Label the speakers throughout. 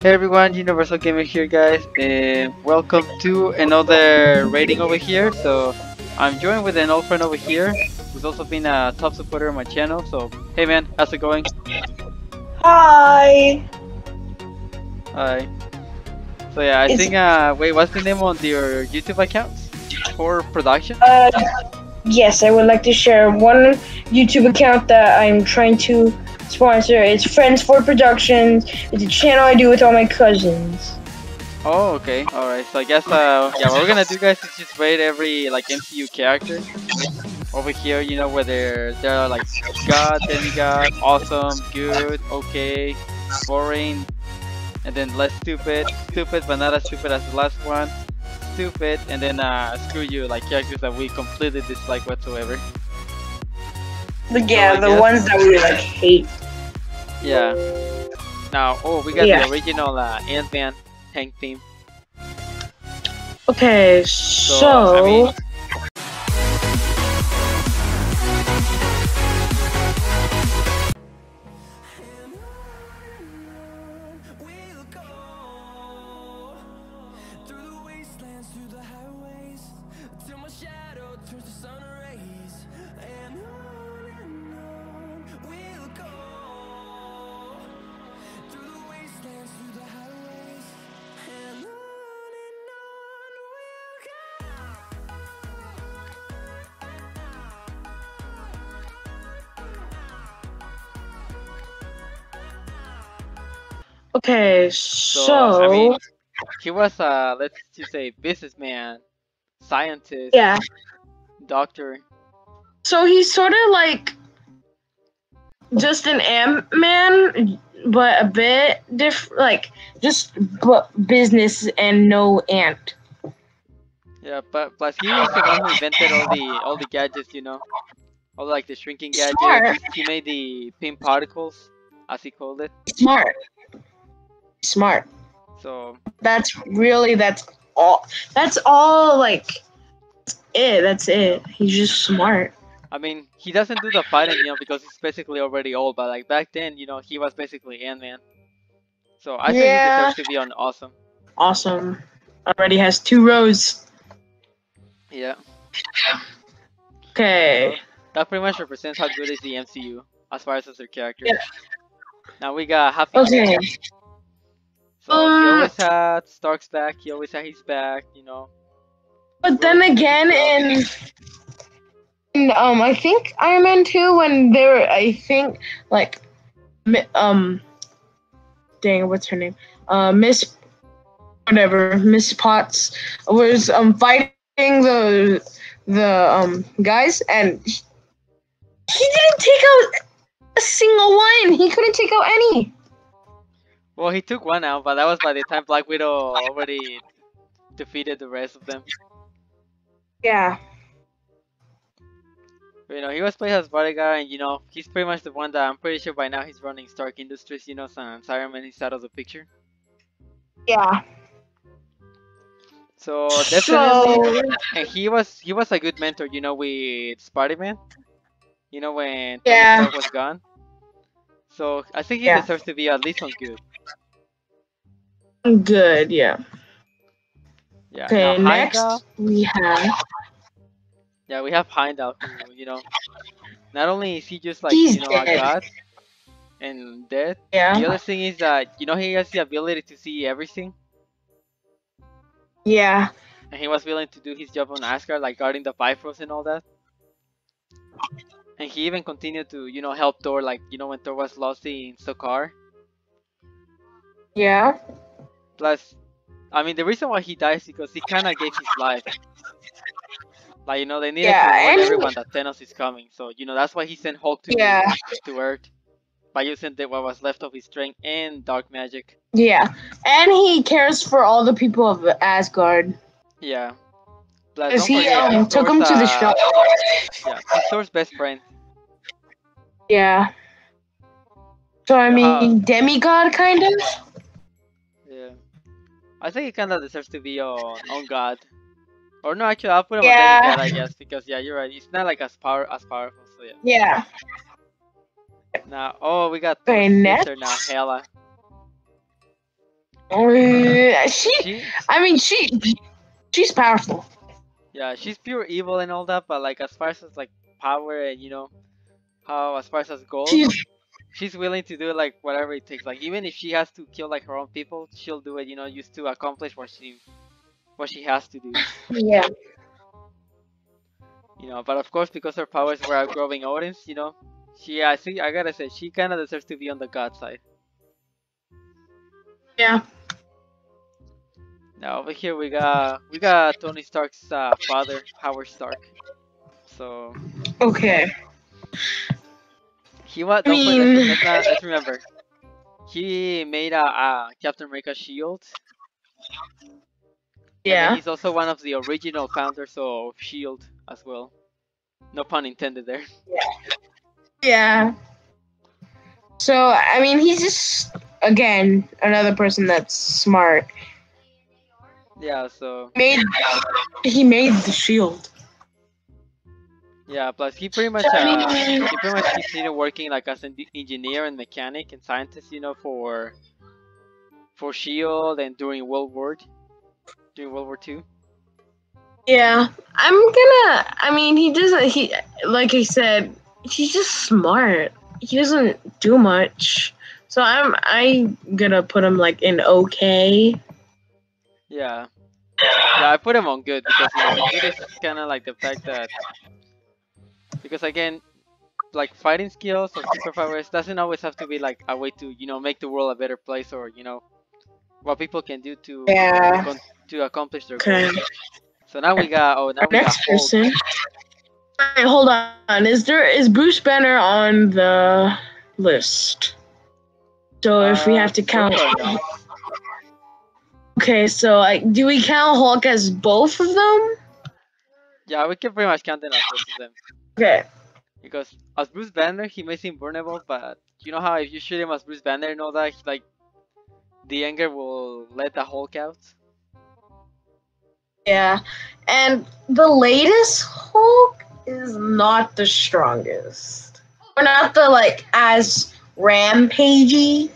Speaker 1: Hey everyone, Universal Gamer here, guys, and welcome to another rating over here. So, I'm joined with an old friend over here, who's also been a top supporter on my channel. So, hey man, how's it going?
Speaker 2: Hi.
Speaker 1: Hi. So yeah, I
Speaker 2: It's
Speaker 1: think wait, what's the name on your YouTube account? For production?
Speaker 2: uh yes, I would like to share one YouTube account that I'm trying to sponsor. It's Friends for Productions. It's a channel I do with all my cousins.
Speaker 1: Oh, okay, all right. So I guess yeah, what we're gonna do, guys, is just rate every like MCU character over here. You know, whether they're like god, demigod, awesome, good, okay, boring, and then less stupid, stupid but not as stupid as the last one, stupid, and then screw you, like characters that we completely dislike whatsoever.
Speaker 2: But
Speaker 1: So
Speaker 2: yeah,
Speaker 1: I
Speaker 2: the
Speaker 1: guess,
Speaker 2: ones that we like hate.
Speaker 1: yeah. Now, oh, we got
Speaker 2: Yeah.
Speaker 1: the original Ant-Man tank theme.
Speaker 2: Okay,
Speaker 1: So I mean,
Speaker 2: okay,
Speaker 1: so I mean, he was let's just say businessman, scientist,
Speaker 2: yeah.
Speaker 1: doctor.
Speaker 2: So he's sort of like just an Ant-Man, but a bit different, like just business and no ant.
Speaker 1: Yeah, but plus he's the one who invented all the gadgets, you know, all like the shrinking
Speaker 2: Smart,
Speaker 1: gadgets. He made the pin particles, as he called it.
Speaker 2: smart, smart.
Speaker 1: So
Speaker 2: That's all. That's all. Like it. That's it. He's just smart.
Speaker 1: I mean, he doesn't do the fighting, you know, because he's basically already old. But like back then, you know, he was basically Ant-Man. So I say he
Speaker 2: Yeah.
Speaker 1: deserves to be on awesome.
Speaker 2: Awesome. Already has 2 rows.
Speaker 1: Yeah.
Speaker 2: Okay.
Speaker 1: So that pretty much represents how good is the MCU as far as their characters.
Speaker 2: Yeah.
Speaker 1: Now we got Happy
Speaker 2: Okay.
Speaker 1: Feet. So he
Speaker 2: Um.
Speaker 1: always had Stark's back. He always had his back. You know,
Speaker 2: But
Speaker 1: willing
Speaker 2: then
Speaker 1: to do his
Speaker 2: again,
Speaker 1: job.
Speaker 2: in I think Iron Man 2 when they were I think like dang what's her name Miss whatever Miss Potts was fighting the guys and he didn't take out a single one. He couldn't take out any.
Speaker 1: Well, he took one out, but that was by the time Black Widow already defeated the rest of them.
Speaker 2: Yeah.
Speaker 1: But, you know, he was playing as bodyguard, and you know, he's pretty much the one that I'm pretty sure by now he's running Stark Industries. You know, since Iron Man is out of the picture.
Speaker 2: Yeah.
Speaker 1: So definitely,
Speaker 2: So
Speaker 1: and he was a good mentor. You know, with Spider-Man. You know, when Tony
Speaker 2: yeah.
Speaker 1: Stark was gone. So I think he
Speaker 2: Yeah.
Speaker 1: deserves to be at least on good.
Speaker 2: Good. Yeah.
Speaker 1: Yeah. Now
Speaker 2: Okay.
Speaker 1: Heimdall.
Speaker 2: Next we have
Speaker 1: Yeah, we have Heimdall, who you know, not only is he just like
Speaker 2: he's
Speaker 1: you know a
Speaker 2: dead.
Speaker 1: god and dead.
Speaker 2: Yeah.
Speaker 1: The other thing is that you know he has the ability to see everything,
Speaker 2: Yeah.
Speaker 1: and he was willing to do his job on Asgard, like guarding the Bifrost and all that. And he even continued to you know help Thor, like you know when Thor was lost in Sokar.
Speaker 2: Yeah.
Speaker 1: Plus, I mean the reason why he dies is because he kind of gave his life. Like you know they needed to
Speaker 2: Yeah.
Speaker 1: warn
Speaker 2: And
Speaker 1: everyone that Thanos is coming, so you know that's why he sent Hulk
Speaker 2: yeah.
Speaker 1: to Earth by using what was left of his strength and dark magic.
Speaker 2: Yeah. And he cares for all the people of Asgard.
Speaker 1: Yeah. Plus,
Speaker 2: Cause
Speaker 1: don't
Speaker 2: he
Speaker 1: forget he's
Speaker 2: took
Speaker 1: Thor's
Speaker 2: him to the shop.
Speaker 1: yeah he's Thor's best friend.
Speaker 2: Yeah. So I
Speaker 1: You know how
Speaker 2: mean demigod kind of.
Speaker 1: yeah I think he kind of deserves to be on God. Or no, actually I'll put him on
Speaker 2: Yeah.
Speaker 1: demigod I guess because yeah you're right. He's not like as powerful. So yeah.
Speaker 2: Yeah.
Speaker 1: Now oh we got
Speaker 2: Okay.
Speaker 1: Thor's
Speaker 2: Next.
Speaker 1: sister now Hela.
Speaker 2: She,
Speaker 1: She,
Speaker 2: I mean, she's powerful.
Speaker 1: yeah, she's pure evil and all that, but like as far as like power and how as far as goals,
Speaker 2: She's
Speaker 1: she's willing to do like whatever it takes. Like even if she has to kill like her own people, she'll do it. Just to accomplish what she has to do.
Speaker 2: yeah,
Speaker 1: But of course, because her powers were outgrowing Odin's, I think I gotta say she kind of deserves to be on the god side.
Speaker 2: yeah.
Speaker 1: Now over here we got Tony Stark's father, Howard Stark. So
Speaker 2: Okay.
Speaker 1: he was
Speaker 2: I
Speaker 1: don't forget.
Speaker 2: mean,
Speaker 1: Let's remember he made a Captain America shield, and then
Speaker 2: yeah,
Speaker 1: he's also one of the original founders of Shield as well. No pun intended there.
Speaker 2: yeah. So I mean, he's just again another person that's smart.
Speaker 1: Yeah. So
Speaker 2: Made he made the shield.
Speaker 1: yeah. Plus
Speaker 2: So I mean,
Speaker 1: he pretty much continued working like as an engineer and mechanic and scientist. For Shield and during World War II.
Speaker 2: yeah. I mean, he doesn't. He like I said, he's just smart. He doesn't do much. So I gonna put him like in okay.
Speaker 1: Yeah. Yeah, I put him on good because good is kind of like the fact that because again, like fighting skills or superpowers doesn't always have to be like a way to make the world a better place or what people can do
Speaker 2: Yeah.
Speaker 1: to accomplish their
Speaker 2: Okay.
Speaker 1: goals. So now we got
Speaker 2: Next
Speaker 1: Hulk.
Speaker 2: person. Wait, hold on. Is Bruce Banner on the list? So if we have to
Speaker 1: So
Speaker 2: count,
Speaker 1: far, no.
Speaker 2: okay. So like, do we count Hulk as both of them?
Speaker 1: Yeah, we can pretty much count them as both of them
Speaker 2: Okay.
Speaker 1: because as Bruce Banner, he may seem vulnerable, but you know how if you shoot him as Bruce Banner and all that, like the anger will let the Hulk out.
Speaker 2: Yeah. And the latest Hulk is not the strongest. Or not the like as rampagey.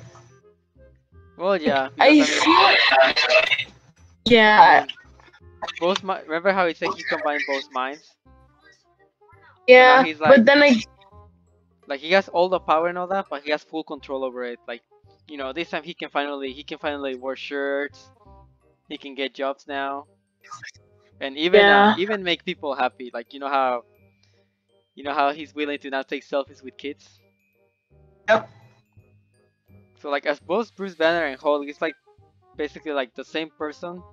Speaker 1: Well, yeah,
Speaker 2: I
Speaker 1: because
Speaker 2: feel. Yeah.
Speaker 1: remember how he said he combined both minds? So now
Speaker 2: Yeah.
Speaker 1: he's
Speaker 2: But then
Speaker 1: like he has all the power and all that, but he has full control over it. Like, this time he can finally wear shirts. He can get jobs now, and
Speaker 2: yeah.
Speaker 1: even make people happy. Like you know how he's willing to now take selfies with kids.
Speaker 2: Yep.
Speaker 1: So like as both Bruce Banner and Hulk, it's like basically like the same person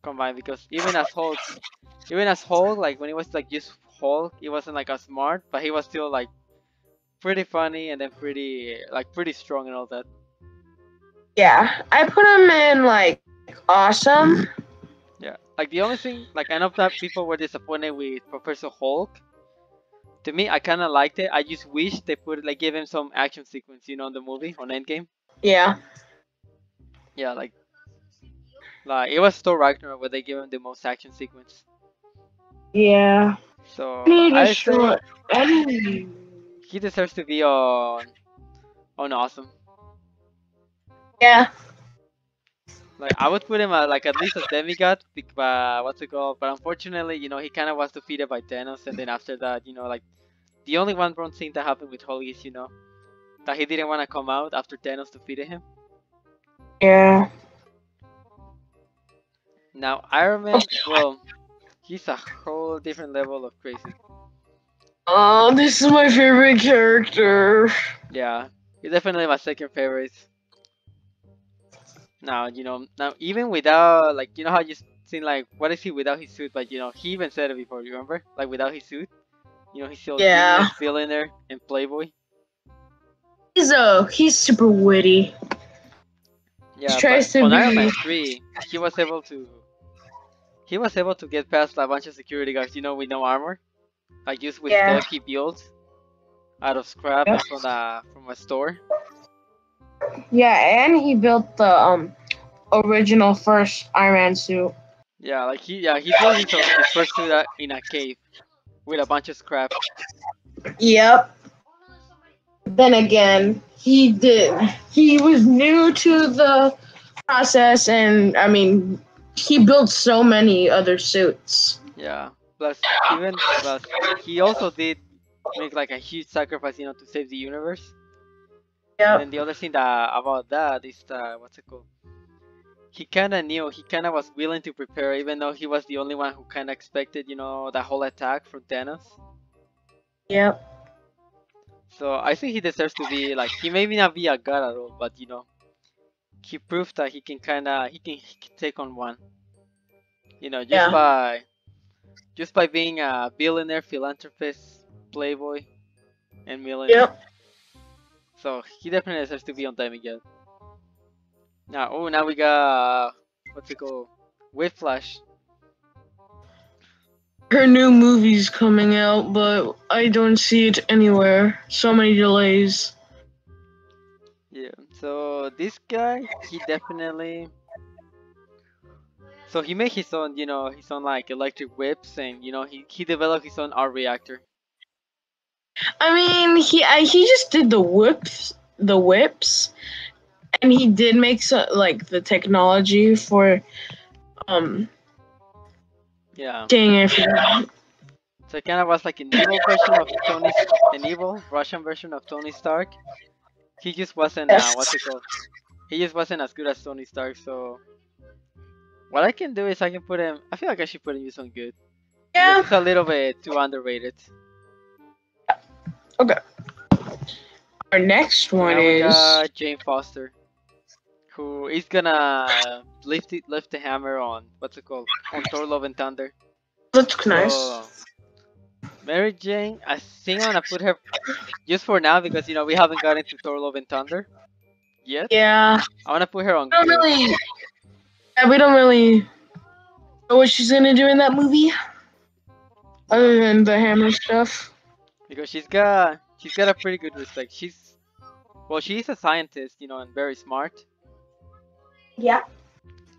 Speaker 1: combined because even as Hulk, like when he was like just Hulk, he wasn't like as smart, but he was still like pretty funny and then pretty strong and all that.
Speaker 2: Yeah. I put him in like awesome.
Speaker 1: Yeah, like the only thing, like I know that people were disappointed with Professor Hulk. To me, I kind of liked it. I just wish they gave him some action sequence, in the movie on Endgame.
Speaker 2: Yeah.
Speaker 1: Yeah, like it was Thor Ragnarok where they gave him the most action sequence.
Speaker 2: Yeah.
Speaker 1: So
Speaker 2: Need a
Speaker 1: I say
Speaker 2: short. I
Speaker 1: he deserves to be on Awesome.
Speaker 2: Yeah.
Speaker 1: Like I would put him like at least a demigod, what's it called? But unfortunately, he kind of was defeated by Thanos, and then after that, like the only one wrong thing that happened with Hulk is, that he didn't want to come out after Thanos defeated him.
Speaker 2: Yeah.
Speaker 1: Now Iron Man, well, he's a whole different level of crazy.
Speaker 2: Oh, this is my favorite character.
Speaker 1: Yeah, he's definitely my second favorite. Now, even without, like, how you seen, like, what is he without his suit? But, he even said it before, you remember? Like, without his suit, he's still
Speaker 2: Yeah.
Speaker 1: genius, billionaire, and playboy.
Speaker 2: He's super witty.
Speaker 1: Yeah,
Speaker 2: tries
Speaker 1: but
Speaker 2: to
Speaker 1: on
Speaker 2: be-
Speaker 1: Iron Man 3, he was able to get past a bunch of security guards, with no armor. Like, just with
Speaker 2: Yeah.
Speaker 1: stuff he built out of scrap
Speaker 2: Yep.
Speaker 1: and from a store.
Speaker 2: Yeah, and he built the original first Iron Man suit.
Speaker 1: Yeah, like he built his first suit in a cave with a bunch of scrap.
Speaker 2: Yep. Then again, he was new to the process, and I mean, he built so many other suits.
Speaker 1: Yeah. Plus he also did make like a huge sacrifice, to save the universe. And then
Speaker 2: Yep.
Speaker 1: the other thing that about that is what's it called? He kind of knew, he kind of was willing to prepare, even though he was the only one who kind of expected, that whole attack from Thanos.
Speaker 2: Yep.
Speaker 1: So I think he deserves to be like, he may not be a god at all, but he proved that he can take on one. Just
Speaker 2: Yeah.
Speaker 1: by being a billionaire, philanthropist, playboy, and millionaire.
Speaker 2: Yep.
Speaker 1: So he definitely deserves to be on Demigod. Now we got what's it called? Whiplash.
Speaker 2: Her new movie's coming out, but I don't see it anywhere. So many delays.
Speaker 1: Yeah. So this guy, he definitely. So he made his own, his own like electric whips, and he developed his own art reactor.
Speaker 2: I mean, he just did the whips, and he did make like the technology for
Speaker 1: Yeah.
Speaker 2: dang I forgot.
Speaker 1: So it kind of was like an evil Russian version of Tony Stark. He just wasn't
Speaker 2: Yes.
Speaker 1: what's it called? He just wasn't as good as Tony Stark. So what I can do is I can put him. I feel like I should put him in some good because
Speaker 2: Yeah.
Speaker 1: he's a little bit too underrated.
Speaker 2: Okay. Our next one
Speaker 1: Now we
Speaker 2: is
Speaker 1: got Jane Foster, who is gonna lift the hammer on what's it called, on Thor: Love and Thunder.
Speaker 2: looks nice.
Speaker 1: So Mary Jane, I think I'm gonna put her just for now because we haven't gotten to Thor: Love and Thunder yet.
Speaker 2: Yeah.
Speaker 1: I wanna put her on
Speaker 2: We don't
Speaker 1: good
Speaker 2: really. Yeah, we don't really know what she's gonna do in that movie, other than the hammer stuff.
Speaker 1: because she's got a pretty good respect. She's a scientist, and very smart.
Speaker 2: Yeah.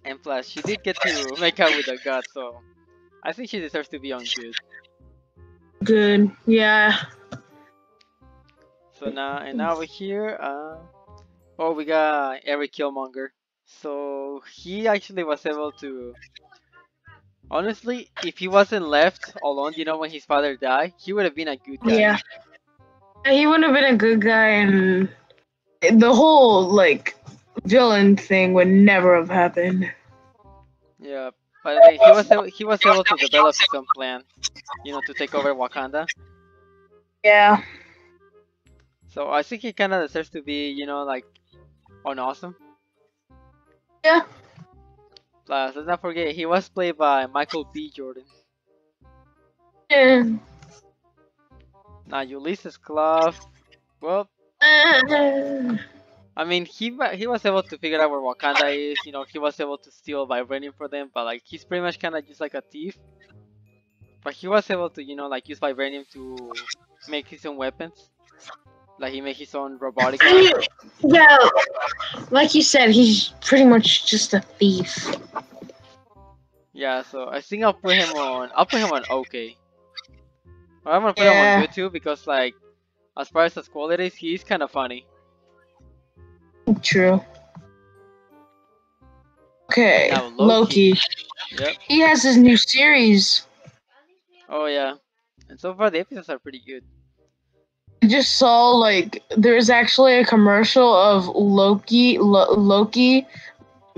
Speaker 1: And plus, she did get to make out with a god, so I think she deserves to be on good.
Speaker 2: Good. Yeah.
Speaker 1: So now over here, we got Eric Killmonger. So he actually was able to. Honestly, if he wasn't left alone, when his father died, he would have been a good guy.
Speaker 2: Yeah. He would have been a good guy, and the whole like villain thing would never have happened.
Speaker 1: Yeah, but I think he was able to develop his own plan, to take over Wakanda.
Speaker 2: Yeah.
Speaker 1: So I think he kind of deserves to be, like on awesome.
Speaker 2: Yeah.
Speaker 1: Plus, let's not forget he was played by Michael B. Jordan.
Speaker 2: Yeah.
Speaker 1: Now Ulysses Claw, well,
Speaker 2: Uh,
Speaker 1: I mean he was able to figure out where Wakanda is. He was able to steal vibranium for them, but like he's pretty much kind of just like a thief. But he was able to, like use vibranium to make his own weapons. Like he made his own robotic arm.
Speaker 2: yeah, like you said, he's pretty much just a thief.
Speaker 1: Yeah, so I think I'll put him on okay. Or I'm gonna put him on
Speaker 2: Yeah.
Speaker 1: good too because like as far as his qualities, he's kind of funny.
Speaker 2: True. Okay,
Speaker 1: Now
Speaker 2: Loki.
Speaker 1: Yep.
Speaker 2: He has his new series.
Speaker 1: Oh yeah. And so far the episodes are pretty good.
Speaker 2: I just saw like there's actually a commercial of Loki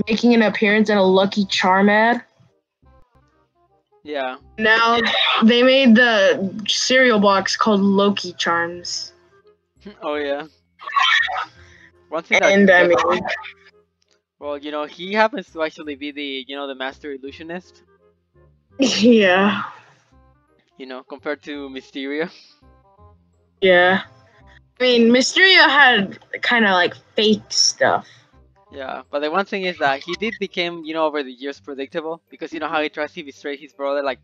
Speaker 2: making an appearance in a Lucky Charm ad.
Speaker 1: Yeah.
Speaker 2: Now they made the cereal box called Loki Charms.
Speaker 1: Oh yeah. One thing
Speaker 2: And I
Speaker 1: that
Speaker 2: mean,
Speaker 1: well, he happens to actually be the master illusionist.
Speaker 2: yeah,
Speaker 1: Compared to Mysterio.
Speaker 2: yeah. I mean, Mysterio had kind of like fake stuff.
Speaker 1: Yeah, but the one thing is that he did become, over the years predictable because you know how he tries to betray his brother, like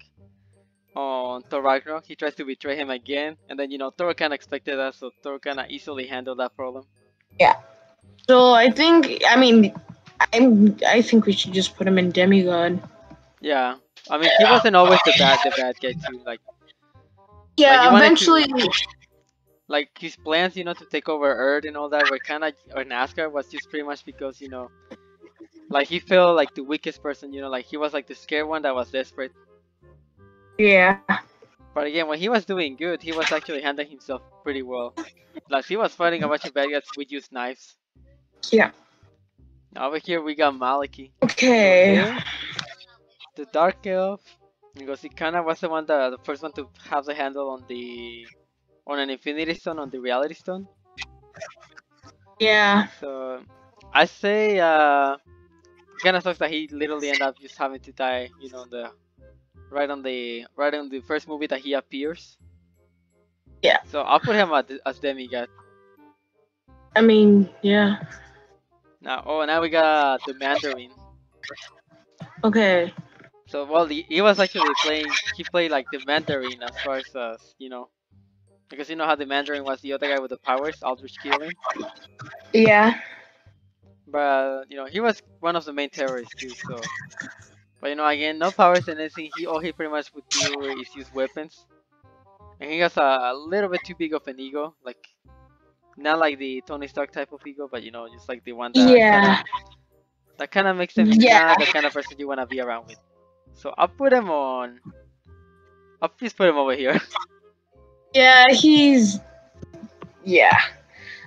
Speaker 1: on Thor Ragnarok, he tries to betray him again, and then Thor kind of expected that, so Thor kind of easily handled that problem.
Speaker 2: Yeah. So I think, I think we should just put him in demigod.
Speaker 1: Yeah, I mean he wasn't always the bad guy too. Like
Speaker 2: Yeah,
Speaker 1: he wanted
Speaker 2: eventually.
Speaker 1: like his plans, to take over Earth and all that were kind of, or Asgard was just pretty much because Like he felt like the weakest person, you know, like he was like the scared one that was desperate.
Speaker 2: Yeah.
Speaker 1: But again, when he was doing good, he was actually handling himself pretty well. Plus, he was fighting a bunch of bad guys with used knives.
Speaker 2: Yeah.
Speaker 1: Now over here we got Maliki. So
Speaker 2: Okay.
Speaker 1: him, the Dark Elf, because he kind of was the first one to have the handle on an Infinity Stone, on the Reality Stone.
Speaker 2: Yeah.
Speaker 1: So I say it kind of sucks that he literally ended up just having to die, you know, right on the first movie that he appears.
Speaker 2: Yeah.
Speaker 1: So I'll put him as demigod.
Speaker 2: I mean, yeah.
Speaker 1: Now we got the Mandarin.
Speaker 2: Okay.
Speaker 1: So well, he was actually playing. He played like the Mandarin as far as you know, because you know how the Mandarin was the other guy with the powers, Aldrich Killing.
Speaker 2: Yeah.
Speaker 1: But you know, he was one of the main terrorists too. So, but you know, again, no powers and anything. All he pretty much would do is use weapons, and he has a little bit too big of an ego, like not like the Tony Stark type of ego, but you know, just like the one
Speaker 2: Yeah.
Speaker 1: that kind of makes him
Speaker 2: Yeah.
Speaker 1: not the kind of person you want to be around with. So I'll put him on. I'll just put him over here.
Speaker 2: Yeah, he's yeah.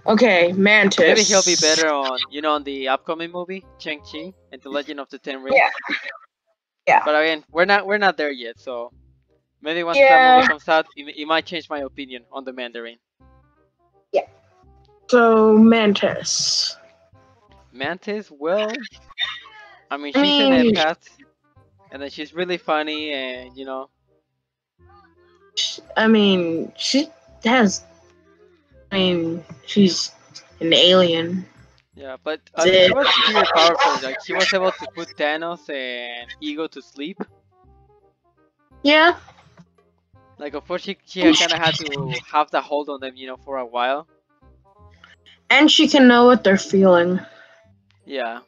Speaker 2: Okay, Mantis.
Speaker 1: Maybe he'll be better on, you know, on the upcoming movie, Shang-Chi and the Legend of the Ten Rings.
Speaker 2: Yeah. Yeah.
Speaker 1: But again, we're not there yet, so maybe once that movie
Speaker 2: Yeah.
Speaker 1: comes out, it might change my opinion on the Mandarin.
Speaker 2: Yeah. So Mantis.
Speaker 1: Mantis, well, I mean,
Speaker 2: I
Speaker 1: she's an
Speaker 2: mean,
Speaker 1: empath, and then she's really funny, and you know,
Speaker 2: she has. She's an alien.
Speaker 1: yeah. But I mean, she
Speaker 2: It,
Speaker 1: was pretty powerful. Like she was able to put Thanos and Ego to sleep.
Speaker 2: yeah.
Speaker 1: Like of course she kind of had to have the hold on them, you know, for a while.
Speaker 2: And she can know what they're feeling.
Speaker 1: Yeah.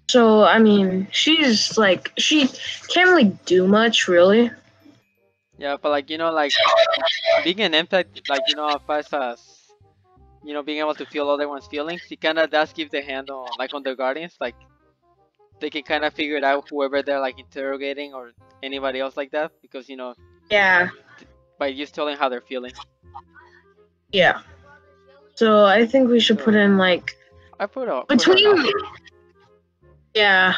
Speaker 2: So she's like she can't really do much, really.
Speaker 1: Yeah, but like you know, like being an empath, like you know, as far as you know, being able to feel other one's feelings, it kind of does give the hand on, like on the Guardians, like they can kind of figure it out whoever they're like interrogating or anybody else like that, because you know,
Speaker 2: Yeah.
Speaker 1: by just telling how they're feeling.
Speaker 2: Yeah. So I think we should put in like
Speaker 1: I put her
Speaker 2: between.
Speaker 1: on.
Speaker 2: Yeah.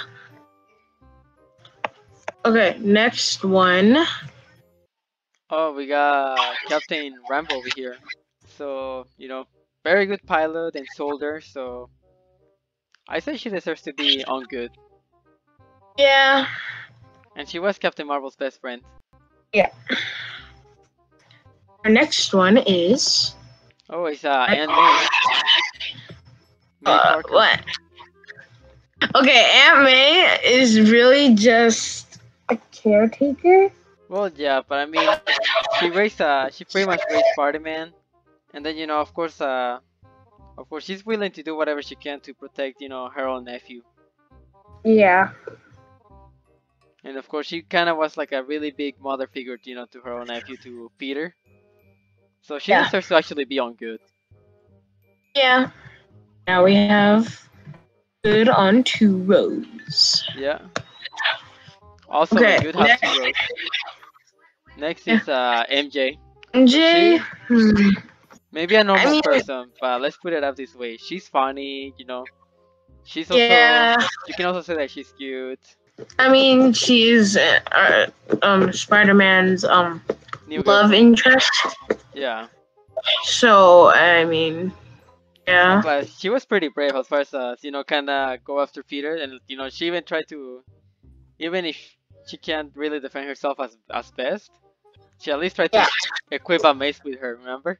Speaker 2: Okay, next one.
Speaker 1: Oh, we got Captain Rambo over here. So you know, very good pilot and soldier. So I say she deserves to be on good.
Speaker 2: Yeah.
Speaker 1: And she was Captain Marvel's best friend.
Speaker 2: Yeah. Our next one is.
Speaker 1: Oh, it's Aunt May. May Parker.
Speaker 2: What? Okay, Aunt May is really just a caretaker.
Speaker 1: Well, yeah, but I mean, she pretty much raised Spider-Man, and then you know, of course, she's willing to do whatever she can to protect, you know, her own nephew.
Speaker 2: Yeah.
Speaker 1: And of course, she kind of was like a really big mother figure, you know, to her own nephew, to Peter. So she deserves to actually be on good.
Speaker 2: Yeah. Now we have good on two rows.
Speaker 1: Yeah. Also,
Speaker 2: Okay,
Speaker 1: good has two rows. Next is MJ.
Speaker 2: MJ.
Speaker 1: Maybe a normal person, but let's put it up this way. She's funny, you know. She's also.
Speaker 2: Yeah.
Speaker 1: You can also say that she's cute.
Speaker 2: I mean, she's Spider-Man's
Speaker 1: New
Speaker 2: love interest.
Speaker 1: Yeah.
Speaker 2: So I mean, yeah.
Speaker 1: But she was pretty brave as far as you know, kind of go after Peter, and you know, she even tried to, even if she can't really defend herself as best, she at least tried to equip a mace with her. Remember?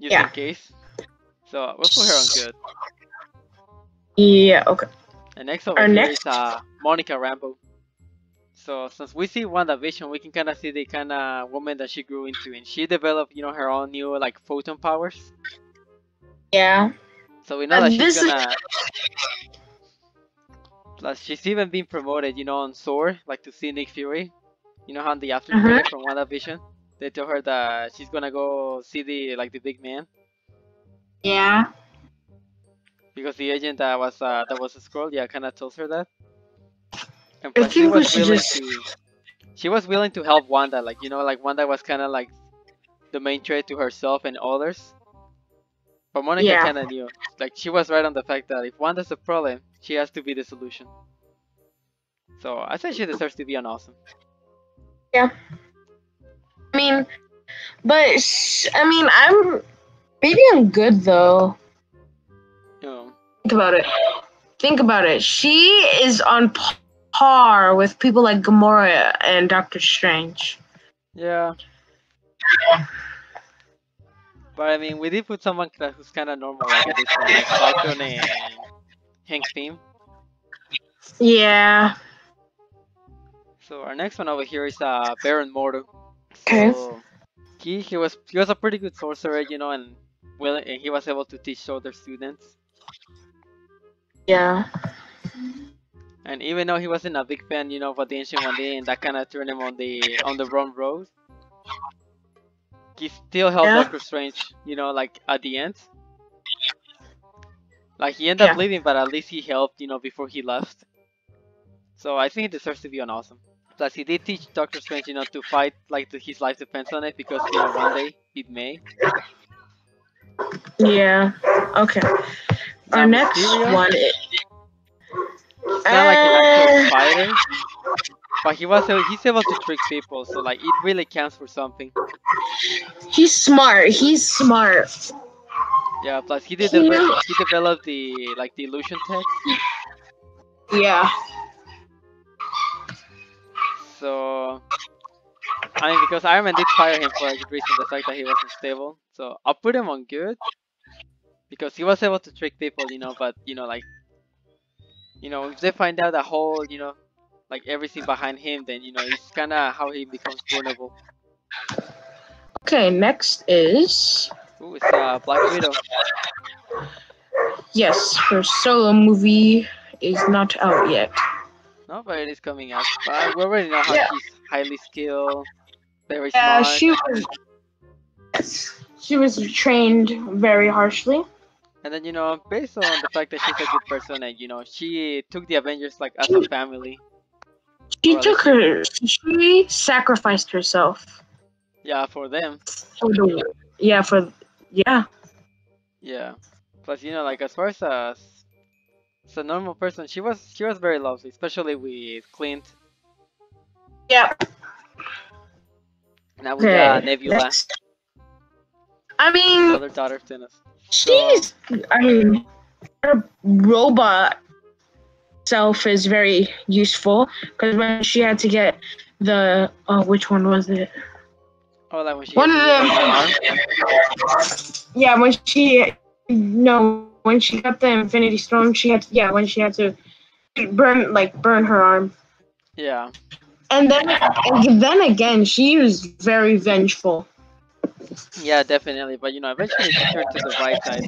Speaker 1: Just in case. So we'll put her on good.
Speaker 2: Yeah. Okay.
Speaker 1: And next over here is Monica Rambeau. So since we see WandaVision, we can kind of see the kind of woman that she grew into, and she developed, you know, her own new like photon powers.
Speaker 2: Yeah.
Speaker 1: So we know that she's gonna. Plus, she's even been promoted, you know, on SWORD, like to see Nick Fury. You know how in the after credit from WandaVision, they tell her that she's gonna go see the big man.
Speaker 2: Yeah.
Speaker 1: because the agent that was a scroll, yeah, kind of tells her that. And
Speaker 2: I
Speaker 1: plus,
Speaker 2: think we should just.
Speaker 1: she was willing to help Wanda, like like Wanda was kind of like the main threat to herself and others. But Monica
Speaker 2: Yeah.
Speaker 1: kind of knew, like she was right on the fact that if Wanda's a problem, she has to be the solution. So I think she deserves to be an awesome.
Speaker 2: Yeah. I mean, but I mean, I'm good though.
Speaker 1: You know,
Speaker 2: Think about it. Think about it. She is on par with people like Gamora and Doctor Strange.
Speaker 1: yeah. But I mean, we did put someone who's kind of normal, like at this point, like Falcon and Hank Pym.
Speaker 2: Yeah.
Speaker 1: So our next one over here is Baron Mordo.
Speaker 2: Okay.
Speaker 1: So he was a pretty good sorcerer, and and he was able to teach other students.
Speaker 2: Yeah.
Speaker 1: And even though he wasn't a big fan, of the Ancient One Day, and that kind of turned him on the wrong road, he still helped
Speaker 2: Yeah.
Speaker 1: Doctor Strange, like at the end. Like he ended up leaving, but at least he helped, before he left. So I think he deserves to be an awesome. Plus, he did teach Doctor Strange, to fight like his life depends on it because one day it may.
Speaker 2: Yeah. Okay.
Speaker 1: Now
Speaker 2: Our next
Speaker 1: Mysterio,
Speaker 2: one is.
Speaker 1: he's not like an actual fighter, but he's able to trick people, so like it really counts for something.
Speaker 2: He's smart. He's smart.
Speaker 1: Yeah. Plus, he developed the illusion tech.
Speaker 2: Yeah.
Speaker 1: So I mean, because Iron Man did fire him for a good reason, the fact that he wasn't stable. So I'll put him on good because he was able to trick people, But if they find out the whole, like everything behind him, then it's kind of how he becomes vulnerable.
Speaker 2: Okay. Next is.
Speaker 1: Ooh, it's Black Widow.
Speaker 2: Yes, her solo movie is not out yet.
Speaker 1: No, but it is coming out. But we already know how she's highly skilled, very
Speaker 2: Yeah,
Speaker 1: smart.
Speaker 2: she was trained very harshly.
Speaker 1: And then based on the fact that she's a good person, and she took the Avengers like as a family.
Speaker 2: She sacrificed herself.
Speaker 1: Yeah, for them.
Speaker 2: Yeah.
Speaker 1: Yeah. Plus, like as far as a normal person, she was very lovely, especially with Clint.
Speaker 2: Yeah.
Speaker 1: Now we got Nebula.
Speaker 2: Next. I mean,
Speaker 1: the other daughter of Thanos.
Speaker 2: Her robot self is very useful because when she had to get the which one was it?
Speaker 1: Oh, like when she
Speaker 2: one of them. Yeah, when she got the Infinity Stone, when she had to burn her arm.
Speaker 1: Yeah.
Speaker 2: And then again, she was very vengeful.
Speaker 1: Yeah, definitely. But eventually she turned to the right side.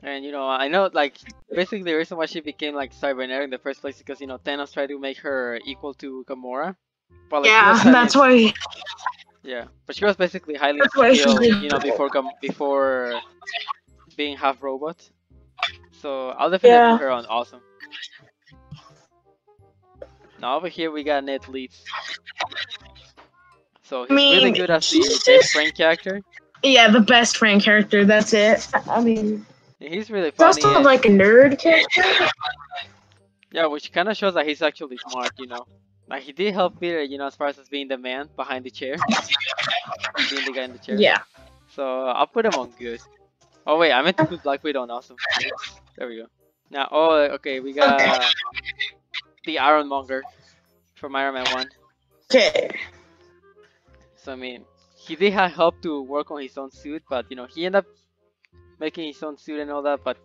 Speaker 1: And I know like basically the reason why she became like cybernetic in the first place is because Thanos tried to make her equal to Gamora. But like
Speaker 2: that's why.
Speaker 1: Yeah, but she was basically highly skilled, before being half robot. So I'll definitely put her on awesome. Now over here we got Ned Leeds. So he's really good as the best friend character.
Speaker 2: Yeah, the best friend character. That's it. I mean,
Speaker 1: he's really funny.
Speaker 2: He's also like a nerd character.
Speaker 1: Yeah, which kind of shows that he's actually smart. Like he did help Peter, as far as being the man behind the chair, being the guy in the chair.
Speaker 2: Yeah.
Speaker 1: So I'll put him on good. Oh wait, I meant to put Black Widow on awesome. There we go. Now, okay, we got the Ironmonger from Iron Man 1.
Speaker 2: Okay.
Speaker 1: So I mean, he did have help to work on his own suit, but he ended up making his own suit and all that. But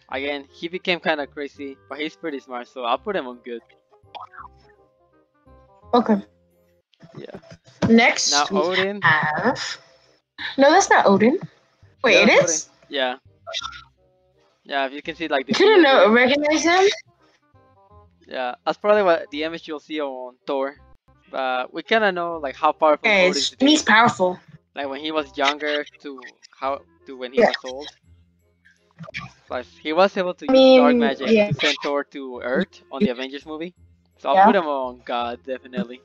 Speaker 1: again, he became kind of crazy, but he's pretty smart, so I'll put him on good.
Speaker 2: Okay.
Speaker 1: Yeah.
Speaker 2: Next,
Speaker 1: now Odin.
Speaker 2: No, that's not Odin. Wait, it is?
Speaker 1: Odin. Yeah. Yeah, if you can see like the.
Speaker 2: Couldn't recognize him.
Speaker 1: Yeah, that's probably what the image you'll see on Thor. But we kind of know like how powerful Odin is.
Speaker 2: He's powerful.
Speaker 1: Like when he was younger to when he was old. Plus, he was able to
Speaker 2: I
Speaker 1: use dark
Speaker 2: mean,
Speaker 1: magic
Speaker 2: yeah,
Speaker 1: to send Thor to Earth on the Avengers movie. So I'll
Speaker 2: yeah.
Speaker 1: put him on God, definitely.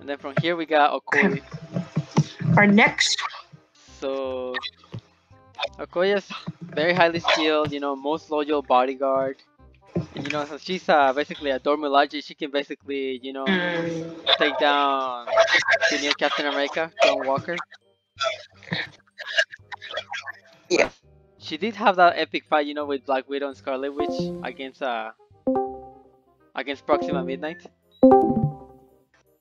Speaker 1: And then from here we got
Speaker 2: Okay.
Speaker 1: Okoye.
Speaker 2: Our next,
Speaker 1: So Okoye's very highly skilled, most loyal bodyguard. And so she's basically a Dormilaje. She can basically, take down the new Captain America, John Walker.
Speaker 2: yeah.
Speaker 1: Plus, she did have that epic fight, with Black Widow and Scarlet Witch against Proxima Midnight.
Speaker 2: Your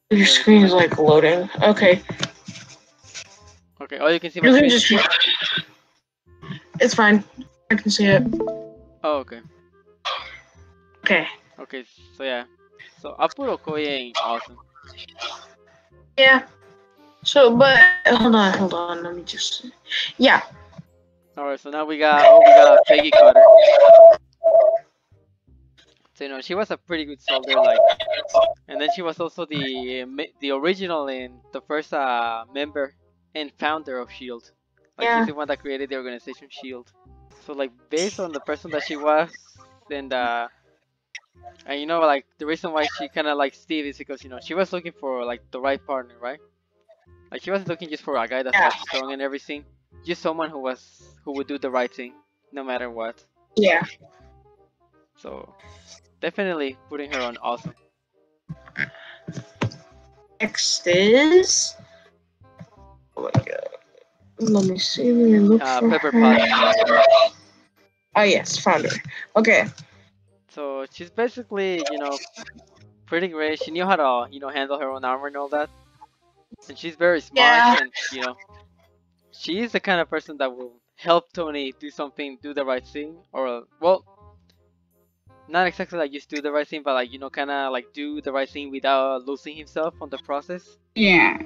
Speaker 1: There we go.
Speaker 2: screen is like loading. Okay,
Speaker 1: Okay, oh, you can see my
Speaker 2: you can
Speaker 1: screen?
Speaker 2: just. It's fine. I can see it.
Speaker 1: Oh, okay.
Speaker 2: Okay.
Speaker 1: Okay, so yeah. So I'll put Okoye in awesome.
Speaker 2: Yeah. So, but hold on. Let me just. Yeah.
Speaker 1: Alright, so now we got Peggy Carter. So she was a pretty good soldier, and then she was also the original and the first member and founder of Shield. Like she's
Speaker 2: Yeah.
Speaker 1: the one that created the organization Shield. So like based on the person that she was, and like the reason why she kind of like Steve is because she was looking for like the right partner, right? Like she wasn't looking just for a guy that's
Speaker 2: Yeah.
Speaker 1: like strong and everything, just someone who would do the right thing no matter what.
Speaker 2: Yeah.
Speaker 1: So definitely putting her on awesome.
Speaker 2: Next is. Oh my god. Let me see. Let me look for
Speaker 1: Pepper
Speaker 2: her.
Speaker 1: Potts.
Speaker 2: Oh yes, found her. Okay.
Speaker 1: So she's basically pretty great. She knew how to handle her own armor and all that, and she's very smart.
Speaker 2: Yeah.
Speaker 1: And she is the kind of person that will help Tony do the right thing, or well, not exactly like just do the right thing, but like kind of like do the right thing without losing himself on the process.
Speaker 2: Yeah.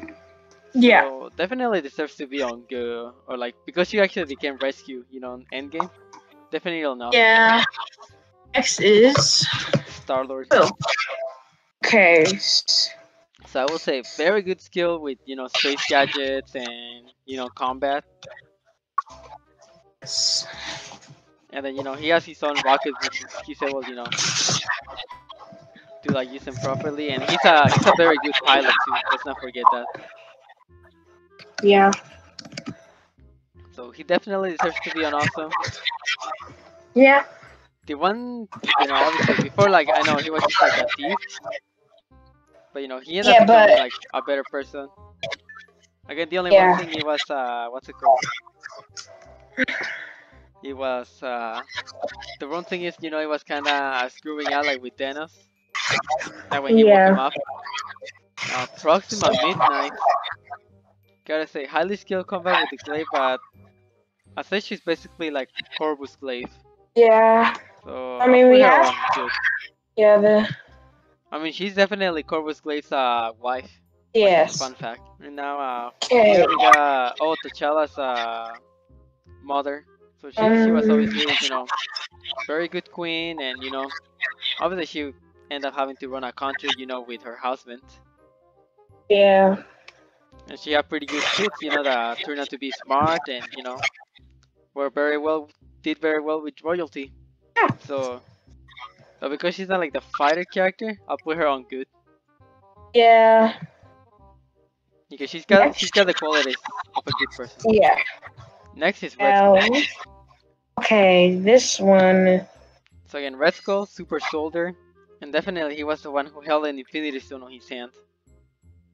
Speaker 2: Yeah.
Speaker 1: So definitely deserves to be on good, or like because she actually became rescue, in Endgame. Definitely on awesome.
Speaker 2: Yeah. Next is.
Speaker 1: Star Lord.
Speaker 2: Oh. Okay.
Speaker 1: So I will say very good skill with space gadgets and combat. And then he has his own rockets which he's able to like use them properly, and he's a very good pilot too. Let's not forget that.
Speaker 2: Yeah.
Speaker 1: So he definitely deserves to be on awesome.
Speaker 2: Yeah.
Speaker 1: The one obviously before, like, I know he was just like a thief, but he ended up
Speaker 2: Yeah,
Speaker 1: becoming
Speaker 2: but
Speaker 1: like a better person. Again, the only one
Speaker 2: yeah.
Speaker 1: thing he was what's it called? He was the wrong thing is he was kind of screwing out like with Thanos. That when he woke him
Speaker 2: Yeah.
Speaker 1: up. Proxima Midnight. Gotta say, highly skilled combat with the glaive, but I say she's basically like Corvus glaive.
Speaker 2: Yeah.
Speaker 1: So
Speaker 2: I
Speaker 1: I'll
Speaker 2: mean,
Speaker 1: put
Speaker 2: we
Speaker 1: her
Speaker 2: have.
Speaker 1: on good.
Speaker 2: Yeah.
Speaker 1: I mean, she's definitely Corvus glaive's wife. Like just a
Speaker 2: Yes.
Speaker 1: fun fact. And now
Speaker 2: Okay.
Speaker 1: here we got T'Challa's mother. So she was obviously very good queen, and obviously she ended up having to run a country with her husband.
Speaker 2: Yeah.
Speaker 1: And she had pretty good kids, that turned out to be smart and were did very well with royalty.
Speaker 2: Yeah.
Speaker 1: So, but because she's not like the fighter character, I'll put her on good
Speaker 2: Yeah.
Speaker 1: because she's got the qualities of a good person.
Speaker 2: Yeah.
Speaker 1: Next is Red Skull.
Speaker 2: Okay, this one.
Speaker 1: So again, Red Skull, super soldier, and definitely he was the one who held an Infinity Stone on his hand.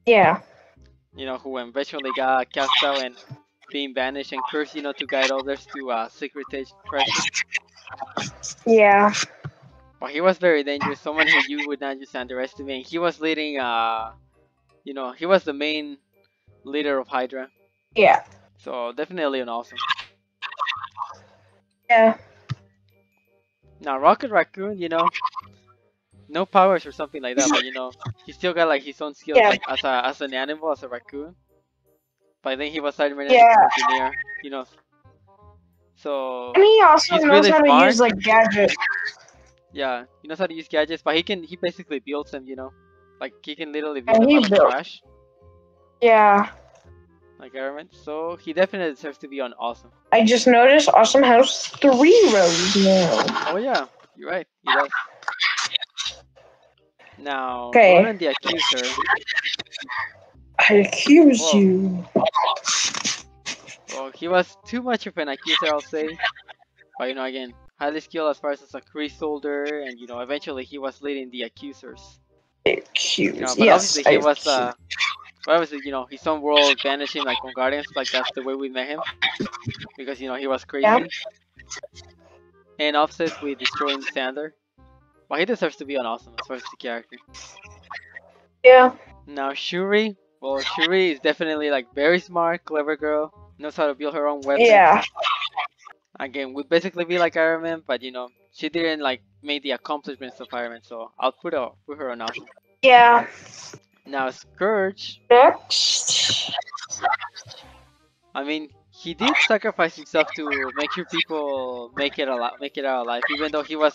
Speaker 2: Yeah.
Speaker 1: Who eventually got cast out and being banished and cursed, to guide others to secret treasure.
Speaker 2: Yeah.
Speaker 1: Well, he was very dangerous, someone who you would not just underestimate. He was leading, he was the main leader of Hydra.
Speaker 2: Yeah.
Speaker 1: So definitely an awesome.
Speaker 2: Yeah.
Speaker 1: Now Rocket Raccoon, no powers or something like that, but he still got like his own skills,
Speaker 2: Yeah.
Speaker 1: like as an animal, as a raccoon. But then he was cybernetic
Speaker 2: Yeah.
Speaker 1: engineer, So
Speaker 2: And he also
Speaker 1: he's
Speaker 2: knows
Speaker 1: really
Speaker 2: how to
Speaker 1: smart.
Speaker 2: use like gadgets.
Speaker 1: Yeah, he knows how to use gadgets, but he basically builds them, like he can literally build
Speaker 2: And
Speaker 1: them
Speaker 2: he
Speaker 1: out of
Speaker 2: built.
Speaker 1: trash.
Speaker 2: Yeah.
Speaker 1: like Iron Man. So he definitely deserves to be on Awesome.
Speaker 2: I just noticed Awesome has 3 rows now.
Speaker 1: Oh yeah, you're right. He does. Now
Speaker 2: Okay,
Speaker 1: Ronan the Accuser.
Speaker 2: I accuse
Speaker 1: Well,
Speaker 2: you.
Speaker 1: well, he was too much of an accuser, I'll say. But again, highly skilled as far as a Kree soldier, and eventually he was leading the accusers.
Speaker 2: Accuse.
Speaker 1: But
Speaker 2: Yes,
Speaker 1: obviously
Speaker 2: I
Speaker 1: he was
Speaker 2: accuse.
Speaker 1: but obviously his own world banished him like on Guardians, like that's the way we met him because he was
Speaker 2: Yeah.
Speaker 1: crazy and obsessed with destroying Sander. But he deserves to be on Awesome as far as the character.
Speaker 2: Yeah.
Speaker 1: Now Shuri, well Shuri is definitely like very smart, clever girl, knows how to build her own weapons.
Speaker 2: Yeah.
Speaker 1: Again, would basically be like Iron Man, but she didn't like make the accomplishments of Iron Man, so I'll put her on Awesome.
Speaker 2: Yeah.
Speaker 1: Now Scourge,
Speaker 2: Next.
Speaker 1: I mean, he did sacrifice himself to make sure people make it out alive, even though he was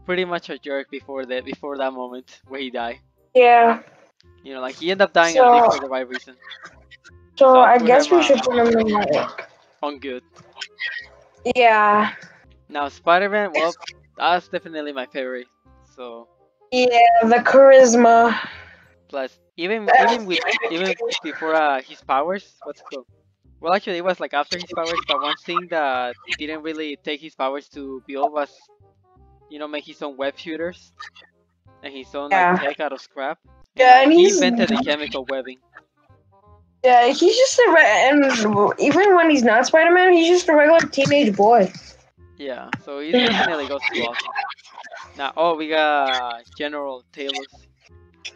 Speaker 1: pretty much a jerk before that moment where he died.
Speaker 2: Yeah.
Speaker 1: Like he ended up dying at least
Speaker 2: So,
Speaker 1: for the right reason. So
Speaker 2: so
Speaker 1: I'll
Speaker 2: I
Speaker 1: put
Speaker 2: guess
Speaker 1: him
Speaker 2: we should put him in like.
Speaker 1: on good.
Speaker 2: Yeah.
Speaker 1: Now Spider-Man, well, that's definitely my favorite. So
Speaker 2: Yeah, the charisma.
Speaker 1: plus even before his powers, what's it called? Well, actually, it was like after his powers, but one thing that didn't really take his powers to build was, make his own web shooters and his own like
Speaker 2: Yeah.
Speaker 1: tech out of scrap. And
Speaker 2: Yeah,
Speaker 1: like
Speaker 2: and
Speaker 1: he
Speaker 2: he's
Speaker 1: invented the chemical webbing.
Speaker 2: yeah, he's just and even when he's not Spider-Man, he's just a regular teenage boy.
Speaker 1: Yeah, so he definitely goes to Awesome. Now, oh, we got General Talos.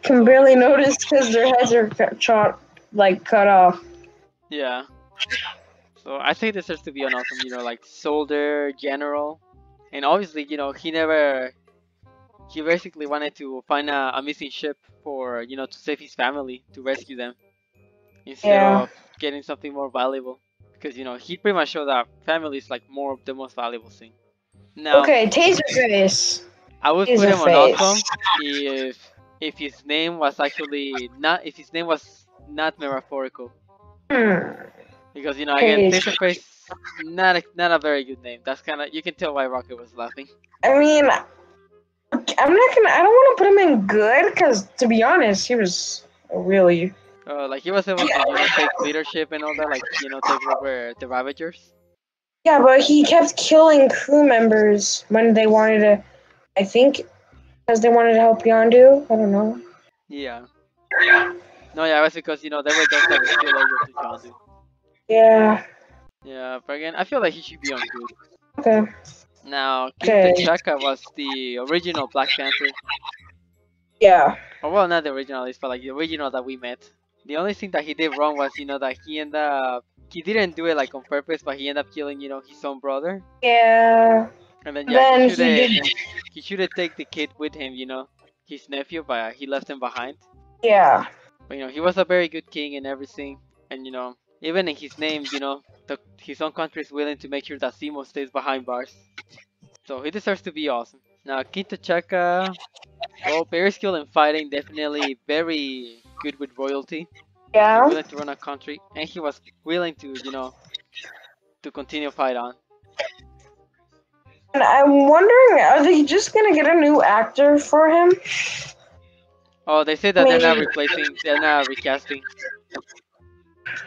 Speaker 2: Can
Speaker 1: So
Speaker 2: barely notice because their heads are cut off.
Speaker 1: yeah, so I think this has to be an Awesome. Like soldier, general, and obviously, he basically wanted to find a missing ship for to save his family, to rescue them instead
Speaker 2: Yeah.
Speaker 1: of getting something more valuable, because he pretty much showed that family is like the most valuable thing. Now
Speaker 2: Okay, Taserface.
Speaker 1: I would put him on Awesome
Speaker 2: Taserface.
Speaker 1: if his name was actually not if his name was not metaphorical,
Speaker 2: Hmm.
Speaker 1: because again
Speaker 2: Taser.
Speaker 1: Taserface, not a very good name. That's kind of, you can tell why Rocket was laughing.
Speaker 2: I mean, I'm not gonna. I don't want to put him in good because, to be honest, he was really.
Speaker 1: Like he was able to take leadership and all that, like take over the Ravagers.
Speaker 2: Yeah, but he kept killing crew members when they wanted to. I think because they wanted to help Yondu. I don't know.
Speaker 1: Yeah. No, yeah, it was because there were those that were still loyal to John, dude.
Speaker 2: Yeah.
Speaker 1: Yeah, but again, I feel like he should be on good.
Speaker 2: Okay.
Speaker 1: Now, King
Speaker 2: Okay.
Speaker 1: T'Chaka was the original Black Panther.
Speaker 2: Yeah.
Speaker 1: Or well, not the original, but like the original that we met. The only thing that he did wrong was, that he didn't do it like on purpose, but he ended up killing, his own brother.
Speaker 2: Yeah.
Speaker 1: And then
Speaker 2: Then
Speaker 1: he should have take the kid with him, his nephew, but he left him behind.
Speaker 2: Yeah.
Speaker 1: But he was a very good king and everything, and even in his name, his own country is willing to make sure that Simo stays behind bars. So he deserves to be awesome. Now King T'Chaka, well, very skilled in fighting, definitely very good with royalty, and
Speaker 2: Yeah.
Speaker 1: willing to run a country, and he was willing to, to continue fight on.
Speaker 2: And I'm wondering, are they just gonna get a new actor for him?
Speaker 1: Oh, they say that they're not
Speaker 2: Maybe.
Speaker 1: they're not recasting.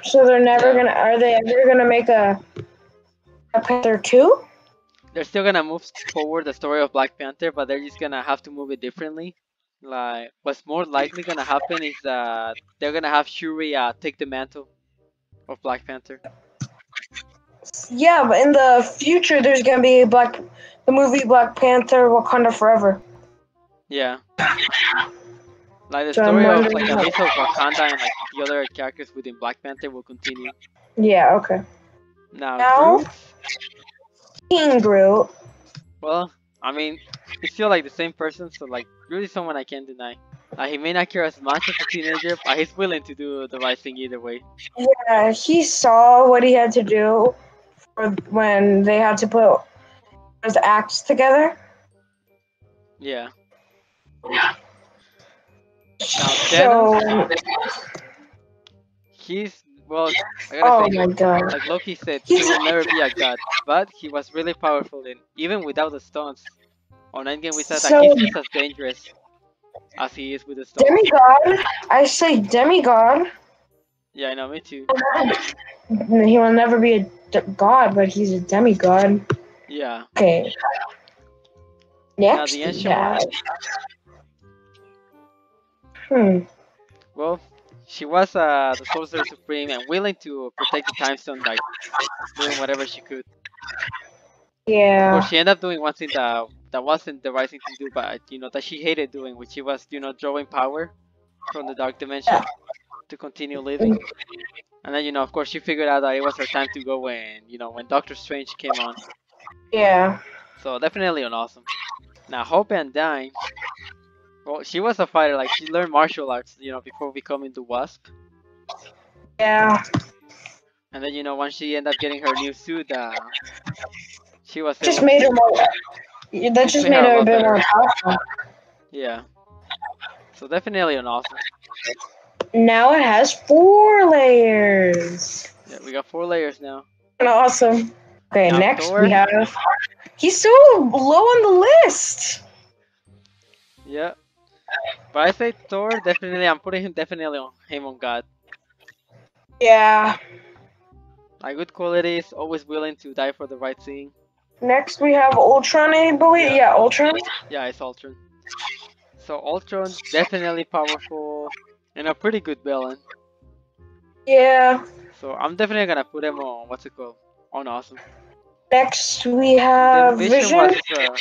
Speaker 2: So they're never
Speaker 1: Yeah.
Speaker 2: gonna. Are they ever gonna make a Panther 2?
Speaker 1: They're still gonna move forward the story of Black Panther, but they're just gonna have to move it differently. Like, what's more likely gonna happen is that they're gonna have Shuri take the mantle of Black Panther.
Speaker 2: Yeah, but in the future, there's gonna be the movie Black Panther: Wakanda Forever.
Speaker 1: Yeah. Like the
Speaker 2: So I'm
Speaker 1: story of
Speaker 2: wondering
Speaker 1: like at
Speaker 2: how-
Speaker 1: least of Wakanda and like the other characters within Black Panther will continue.
Speaker 2: Yeah. Okay.
Speaker 1: Now
Speaker 2: Now,
Speaker 1: Groot,
Speaker 2: King Groot.
Speaker 1: well, I mean, it's still like the same person, so like Groot is someone I can't deny. He may not care as much as a teenager, but he's willing to do the right thing either way.
Speaker 2: Yeah, he saw what he had to do when they had to put his acts together.
Speaker 1: Yeah. Now Thanos,
Speaker 2: So
Speaker 1: he's Well, I gotta
Speaker 2: Oh
Speaker 1: say,
Speaker 2: my god.
Speaker 1: like Loki said, he
Speaker 2: He's
Speaker 1: will never be a god, but he was really powerful, and even without the stones. On Endgame, we said that
Speaker 2: so
Speaker 1: he's just as dangerous as he is with the stones.
Speaker 2: demigod. I say demigod.
Speaker 1: Yeah, I know, me too.
Speaker 2: He will never be a god, but he's a demigod.
Speaker 1: Yeah.
Speaker 2: Okay.
Speaker 1: Now
Speaker 2: Next
Speaker 1: the
Speaker 2: we
Speaker 1: ancient one.
Speaker 2: have. Hmm.
Speaker 1: Well, she was the sorcerer supreme and willing to protect the time stone, like doing whatever she could. Of course,
Speaker 2: Yeah.
Speaker 1: she ended up doing one thing that wasn't the right thing to do, but that she hated doing, which she was drawing power from the dark dimension to continue living. And then of course, she figured out that it was her time to go when Doctor Strange came on.
Speaker 2: Yeah.
Speaker 1: So definitely an awesome. Now Hope and Dime. Well, she was a fighter. Like she learned martial arts, before becoming the Wasp.
Speaker 2: Yeah.
Speaker 1: And then once she ended up getting her new suit, she was
Speaker 2: Just
Speaker 1: able
Speaker 2: made her
Speaker 1: to
Speaker 2: more. That
Speaker 1: just
Speaker 2: just
Speaker 1: made her
Speaker 2: made
Speaker 1: a
Speaker 2: her a
Speaker 1: lot
Speaker 2: bit more
Speaker 1: better.
Speaker 2: powerful.
Speaker 1: Yeah. So definitely an awesome.
Speaker 2: Now it has 4 layers.
Speaker 1: Yeah, we got 4 layers now.
Speaker 2: Awesome. Okay,
Speaker 1: Now
Speaker 2: next we
Speaker 1: Thor.
Speaker 2: have. He's so low on the list.
Speaker 1: Yeah. But I say Thor definitely. I'm putting him definitely on him on God.
Speaker 2: Yeah.
Speaker 1: Like good qualities, always willing to die for the right thing.
Speaker 2: Next we have Ultron, I believe. Yeah, Ultron.
Speaker 1: Yeah, it's Ultron. So Ultron definitely powerful and a pretty good villain.
Speaker 2: Yeah.
Speaker 1: So I'm definitely gonna put him on what's it called? On awesome.
Speaker 2: Next we
Speaker 1: Then
Speaker 2: have
Speaker 1: Vision was
Speaker 2: Vision.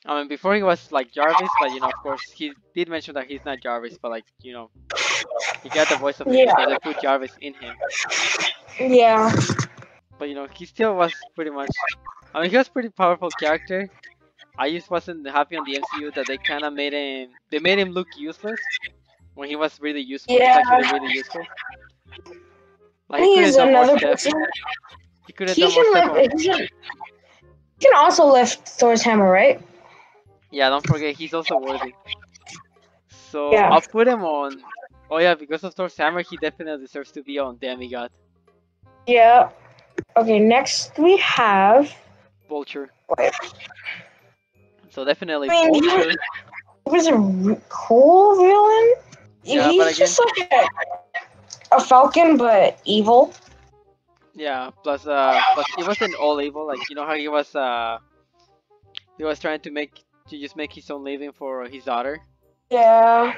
Speaker 1: I mean before he was like Jarvis, but of course he did mention that he's not Jarvis, but like he got the voice of him
Speaker 2: Yeah.
Speaker 1: because they put Jarvis in him.
Speaker 2: Yeah.
Speaker 1: But he still was pretty much. I mean, he was a pretty powerful character. I just wasn't happy on the MCU that they kind of made him. They made him look useless when he was really useful. He's
Speaker 2: Yeah.
Speaker 1: actually really useful. Like he could have
Speaker 2: He's
Speaker 1: done more
Speaker 2: another
Speaker 1: stuff.
Speaker 2: person.
Speaker 1: He could have
Speaker 2: He
Speaker 1: done more
Speaker 2: can
Speaker 1: stuff
Speaker 2: lift.
Speaker 1: on.
Speaker 2: He can also lift Thor's hammer, right?
Speaker 1: Yeah, don't forget he's also worthy. So
Speaker 2: Yeah.
Speaker 1: I'll put him on. Oh yeah, because of Thor's hammer, he definitely deserves to be on Demigod.
Speaker 2: Yeah. Okay. Next we have.
Speaker 1: Vulture.
Speaker 2: Wait.
Speaker 1: So definitely
Speaker 2: I mean,
Speaker 1: Vulture.
Speaker 2: he was a cool villain.
Speaker 1: Yeah,
Speaker 2: He's
Speaker 1: but again,
Speaker 2: just like a falcon, but evil.
Speaker 1: yeah. Plus, it wasn't all evil. Like how he was trying to just make his own living for his daughter.
Speaker 2: Yeah.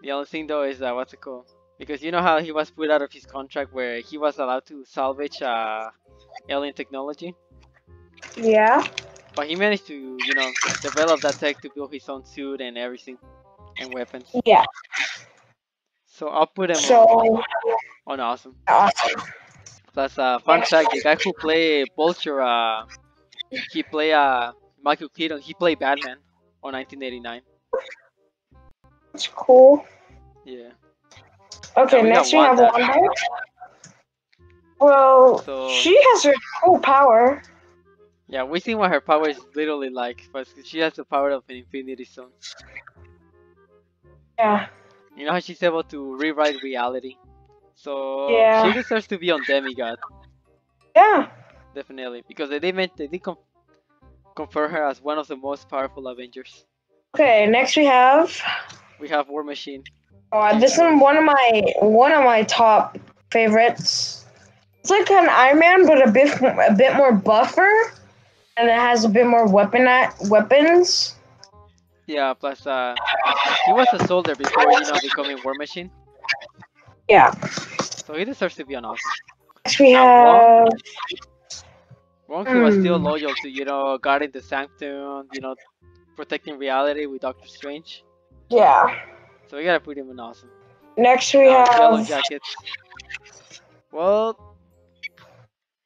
Speaker 1: The only thing though is what's it called? Because you know how he was put out of his contract where he was allowed to salvage alien technology,
Speaker 2: Yeah.
Speaker 1: but he managed to develop that tech to build his own suit and everything and weapons.
Speaker 2: Yeah.
Speaker 1: So I'll put him
Speaker 2: So
Speaker 1: on awesome.
Speaker 2: awesome.
Speaker 1: Plus, fun fact: the guy who played Vulture, he played Michael Keaton. He played Batman on 1989.
Speaker 2: That's cool.
Speaker 1: Yeah.
Speaker 2: Okay,
Speaker 1: Now we
Speaker 2: next
Speaker 1: got
Speaker 2: we have
Speaker 1: Wanda.
Speaker 2: Wanda. Well,
Speaker 1: So
Speaker 2: she has her cool power.
Speaker 1: yeah, we see what her power is literally like, but she has the power of an Infinity Stone.
Speaker 2: Yeah.
Speaker 1: You know how she's able to rewrite reality. So
Speaker 2: Yeah.
Speaker 1: she deserves to be on Demigod,
Speaker 2: Yeah.
Speaker 1: definitely, because they did confer her as one of the most powerful Avengers.
Speaker 2: Okay, next we have.
Speaker 1: We have War Machine.
Speaker 2: This is one of my top favorites. It's like an Iron Man, but a bit more buffer, and it has a bit more weapons.
Speaker 1: Yeah, plus he was a soldier before becoming War Machine,
Speaker 2: Yeah.
Speaker 1: so he deserves to be on awesome.
Speaker 2: Next we
Speaker 1: Now,
Speaker 2: have.
Speaker 1: Wong he was still loyal to guarding the Sanctum, protecting reality with Doctor Strange.
Speaker 2: Yeah.
Speaker 1: So we gotta put him in awesome.
Speaker 2: Next we
Speaker 1: Now, Yellow
Speaker 2: have.
Speaker 1: Jackets. Well,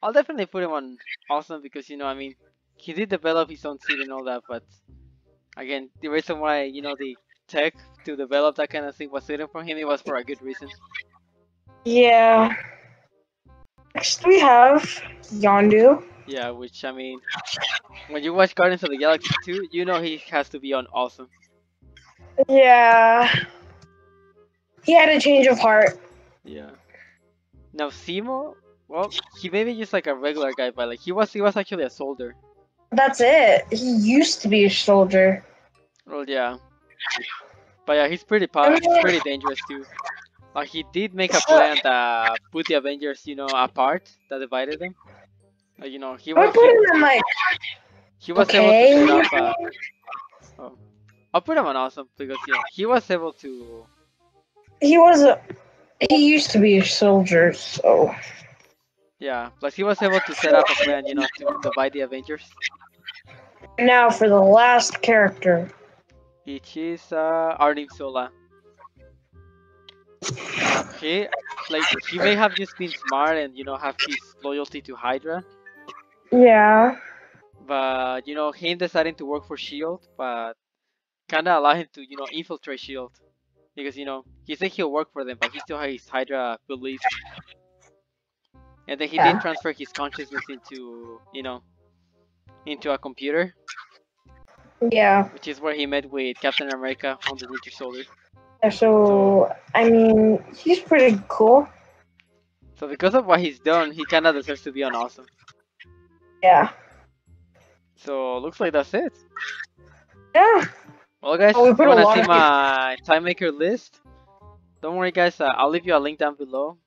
Speaker 1: I'll definitely put him on awesome because I mean, he did develop his own suit and all that, but again, the reason why the tech to develop that kind of thing was hidden from him, it was for a good reason.
Speaker 2: Yeah. Next we have Yondu.
Speaker 1: Yeah, which I mean, when you watch Guardians of the Galaxy 2, he has to be on awesome.
Speaker 2: Yeah. He had a change of heart.
Speaker 1: Yeah. Now Simo, well, he maybe just like a regular guy, but like he was actually a soldier.
Speaker 2: That's it. He used to be a soldier.
Speaker 1: Well, yeah, but yeah,
Speaker 2: I
Speaker 1: he's
Speaker 2: mean,
Speaker 1: pretty dangerous too. Like he did make a plan that put the Avengers, apart, that divided them. He
Speaker 2: I
Speaker 1: was
Speaker 2: put
Speaker 1: he
Speaker 2: him in like
Speaker 1: he was able to set
Speaker 2: okay.
Speaker 1: up. Oh, I'll put him on awesome because he was able to.
Speaker 2: He was a. He used to be a soldier, so
Speaker 1: Yeah, plus he was able to set up a plan, to divide the Avengers.
Speaker 2: now for the last character.
Speaker 1: Which is Arnim Sola. He he may have just been smart and have his loyalty to Hydra,
Speaker 2: Yeah.
Speaker 1: but him deciding to work for Shield, but kind of allow him to infiltrate Shield because he said he'll work for them, but he still has his Hydra beliefs, and then he did
Speaker 2: Yeah.
Speaker 1: transfer his consciousness into a computer,
Speaker 2: Yeah.
Speaker 1: which is where he met with Captain America on the Winter Soldier. So
Speaker 2: So I mean, he's pretty cool.
Speaker 1: so because of what he's done, he kind of deserves to be on Awesome.
Speaker 2: Yeah.
Speaker 1: So looks like that's it.
Speaker 2: Yeah.
Speaker 1: Well, guys,
Speaker 2: Oh, we
Speaker 1: you
Speaker 2: put a
Speaker 1: wanna
Speaker 2: lot
Speaker 1: see
Speaker 2: of.
Speaker 1: my time maker list? Don't worry, guys. I'll leave you a link down below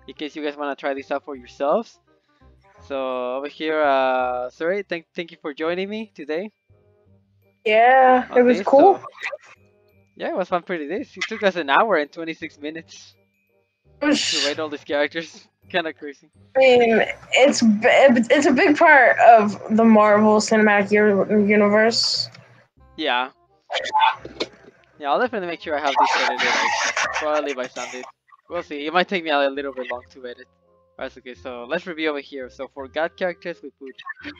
Speaker 1: in case you guys wanna try this out for yourselves. So over here, sorry, thank you for joining me today
Speaker 2: Yeah, it
Speaker 1: on
Speaker 2: was
Speaker 1: this.
Speaker 2: cool.
Speaker 1: So yeah, it was fun pretty days. It took us an hour and 26 minutes
Speaker 2: It
Speaker 1: to
Speaker 2: was,
Speaker 1: rate all these characters. Kind of crazy.
Speaker 2: I mean, it's a big part of the Marvel Cinematic Universe.
Speaker 1: Yeah, yeah. I'll definitely make sure I have this edited, like probably by Sunday. We'll see. It might take me a little bit long to edit. That's okay. So let's review over here. So for God characters, we put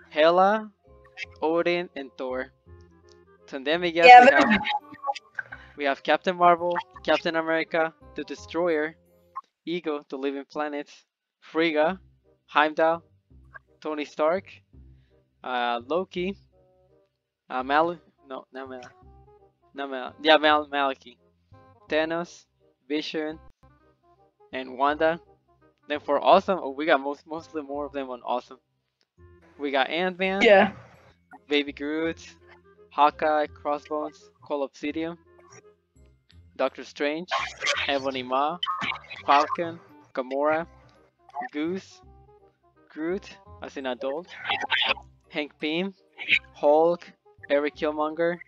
Speaker 1: Hela, Odin, and Thor. So then we guess
Speaker 2: Yeah,
Speaker 1: we have Captain Marvel, Captain America, the Destroyer, Ego, the Living Planet, Frigga, Heimdall, Tony Stark, Loki, Mal no not Mal not Mal yeah Maliki, Thanos, Vision, and Wanda. Then for Awesome, we got mostly more of them on Awesome. We got Ant-Man,
Speaker 2: yeah,
Speaker 1: Baby Groot, Hawkeye, Crossbones, Cole Obsidian, Doctor Strange, Ebony Maw, Falcon, Gamora, Goose, Groot as an adult, Hank Pym, Hulk, Eric Killmonger,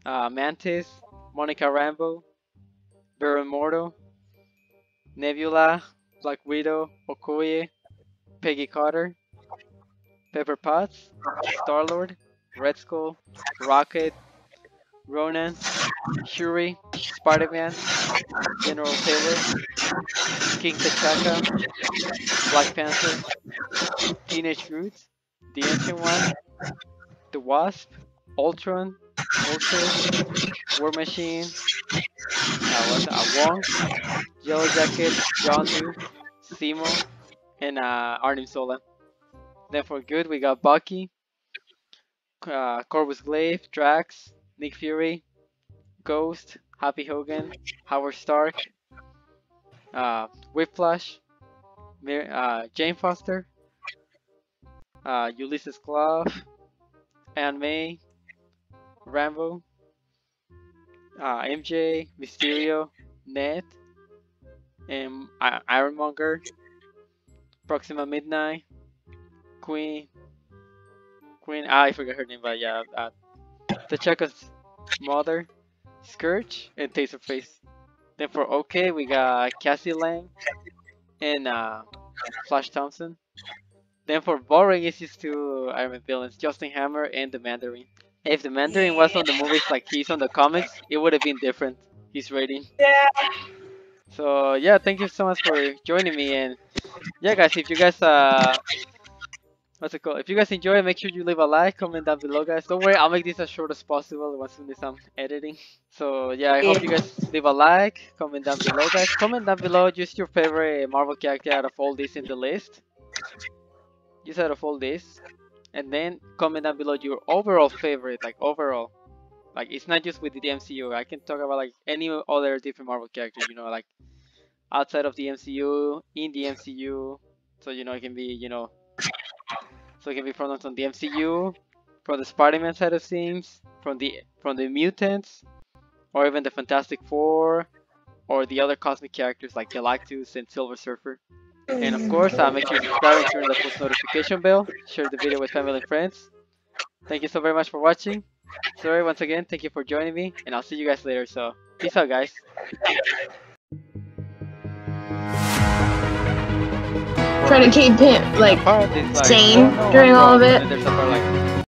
Speaker 1: Mantis, Monica Rambeau, Baron Mordo, Nebula, Black Widow, Okoye, Peggy Carter, Pepper Potts, Star Lord, Red Skull, Rocket, Ronan, Shuri, Spider Man, General Taylor, King T'Chaka, Black Panther, Teenage Groot, the Ancient One, the Wasp, Ultron, Ultros, War Machine, Wong, Yellow Jacket, Yondu, Simo, and Arnim Sola. Then for good, we got Bucky, Corvus Glaive, Drax, Nick Fury, Ghost, Happy Hogan, Howard Stark, Whiplash, Jane Foster, Ulysses Claw, Aunt May, Rambo, MJ, Mysterio, Ned, and Ironmonger, Proxima Midnight, Queen, I forgot her name, but yeah, T'Chaka's mother, Scourge, and Taserface. Then for OK, we got Cassie Lang and Flash Thompson. Then for boring, it's just two Iron Man villains, Justin Hammer and the Mandarin. If the Mandarin was on the movies like he's on the comics, it would have been different, his rating.
Speaker 2: yeah.
Speaker 1: So yeah, thank you so much for joining me, and yeah guys, if you guys what's it called? If you guys enjoy it, make sure you leave a like, comment down below guys. Don't worry, I'll make this as short as possible as soon as I'm editing. So yeah, I hope you guys leave a like, comment down below guys. Comment down below just your favorite Marvel character out of all these in the list. Just out of all this. And then comment down below your overall favorite, like overall. Like it's not just with the MCU. I can talk about like any other different Marvel character, like outside of the MCU, in the MCU. So it can be so it can be pronouns on the MCU, from the Spider-Man side of things, from the mutants, or even the Fantastic Four, or the other cosmic characters like Galactus and Silver Surfer. And of course, make sure you subscribe and turn on the post notification bell. Share the video with family and friends. Thank you so very much for watching. Sorry, once again, thank you for joining me, and I'll see you guys later. So, peace out, guys.
Speaker 2: Trying to keep him like
Speaker 1: Part is like,
Speaker 2: sane
Speaker 1: oh, no,
Speaker 2: during
Speaker 1: I'm
Speaker 2: all of
Speaker 1: wrong.
Speaker 2: it.
Speaker 1: And then there's a part like,